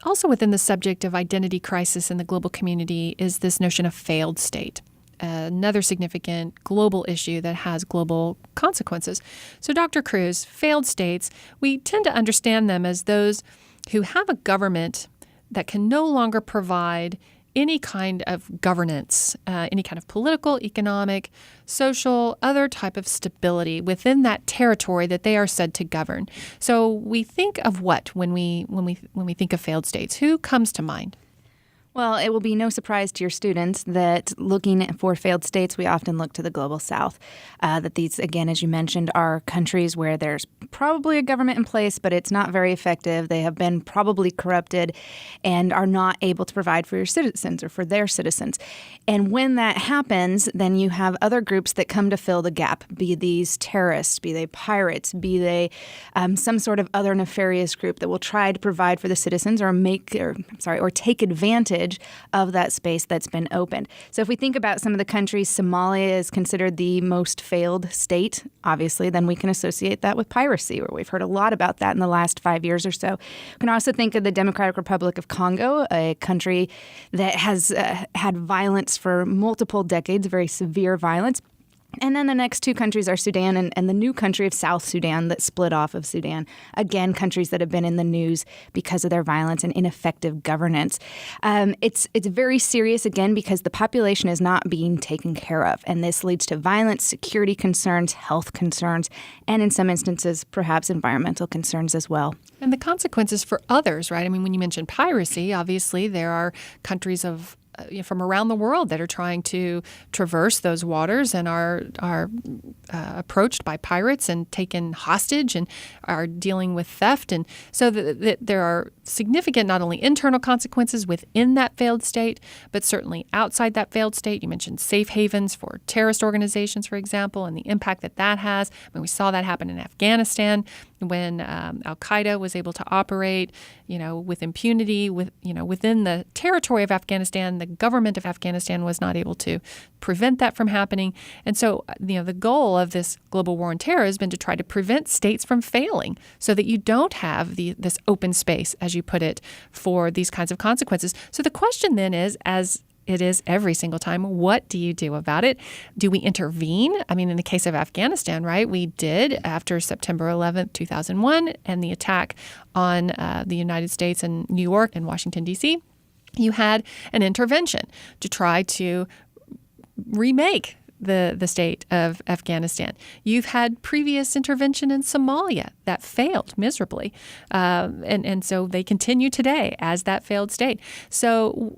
Also within the subject of identity crisis in the global community is this notion of failed state, another significant global issue that has global consequences. So Dr. Cruz, failed states, we tend to understand them as those who have a government that can no longer provide any kind of governance, any kind of political, economic, social, other type of stability within that territory that they are said to govern. So we think of what when we think of failed states? Who comes to mind? Well, it will be no surprise to your students that looking for failed states, we often look to the global south. That these, again, as you mentioned, are countries where there's probably a government in place, but it's not very effective. They have been probably corrupted and are not able to provide for your citizens or for their citizens. And when that happens, then you have other groups that come to fill the gap, be these terrorists, be they pirates, be they some sort of other nefarious group that will try to provide for the citizens or take advantage of that space that's been opened. So if we think about some of the countries, Somalia is considered the most failed state, obviously, then we can associate that with piracy, where we've heard a lot about that in the last 5 years or so. We can also think of the Democratic Republic of Congo, a country that has had violence for multiple decades, very severe violence. And then the next two countries are Sudan and the new country of South Sudan that split off of Sudan. Again, countries that have been in the news because of their violence and ineffective governance. It's very serious, again, because the population is not being taken care of. And this leads to violence, security concerns, health concerns, and in some instances, perhaps environmental concerns as well. And the consequences for others, right? I mean, when you mention piracy, obviously there are countries from around the world that are trying to traverse those waters and are approached by pirates and taken hostage and are dealing with theft. And so there are significant not only internal consequences within that failed state, but certainly outside that failed state. You mentioned safe havens for terrorist organizations, for example, and the impact that has. I mean, we saw that happen in Afghanistan when al-Qaeda was able to operate, with impunity, within the territory of Afghanistan. The government of Afghanistan was not able to prevent that from happening. And so, the goal of this global war on terror has been to try to prevent states from failing so that you don't have this open space, as you put it, for these kinds of consequences. So the question then is, as it is every single time, what do you do about it? Do we intervene? I mean, in the case of Afghanistan, right, we did after September 11th, 2001, and the attack on the United States and New York and Washington, D.C., you had an intervention to try to remake the state of Afghanistan. You've had previous intervention in Somalia that failed miserably. And so they continue today as that failed state. So,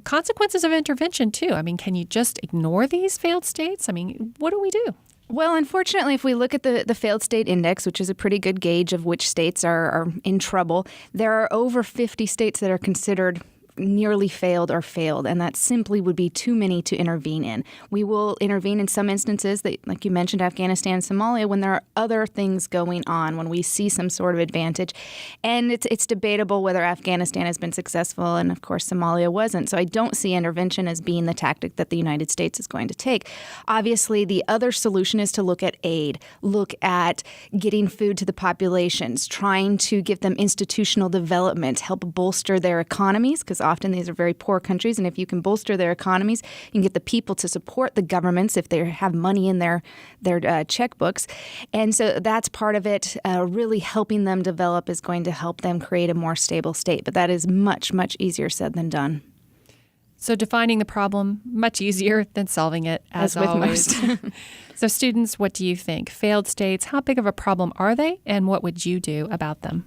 consequences of intervention too. I mean, can you just ignore these failed states? I mean, what do we do? Well, unfortunately, if we look at the failed state index, which is a pretty good gauge of which states are in trouble, there are over 50 states that are considered nearly failed or failed, and that simply would be too many to intervene in. We will intervene in some instances, that, like you mentioned, Afghanistan and Somalia, when there are other things going on, when we see some sort of advantage. And it's debatable whether Afghanistan has been successful, and of course Somalia wasn't. So I don't see intervention as being the tactic that the United States is going to take. Obviously, the other solution is to look at aid, look at getting food to the populations, trying to give them institutional development, help bolster their economies, because often these are very poor countries, and if you can bolster their economies, you can get the people to support the governments if they have money in their checkbooks. And so that's part of it. Really helping them develop is going to help them create a more stable state. But that is much, much easier said than done. So defining the problem, much easier than solving it, as always. Most. So students, what do you think? Failed states, how big of a problem are they, and what would you do about them?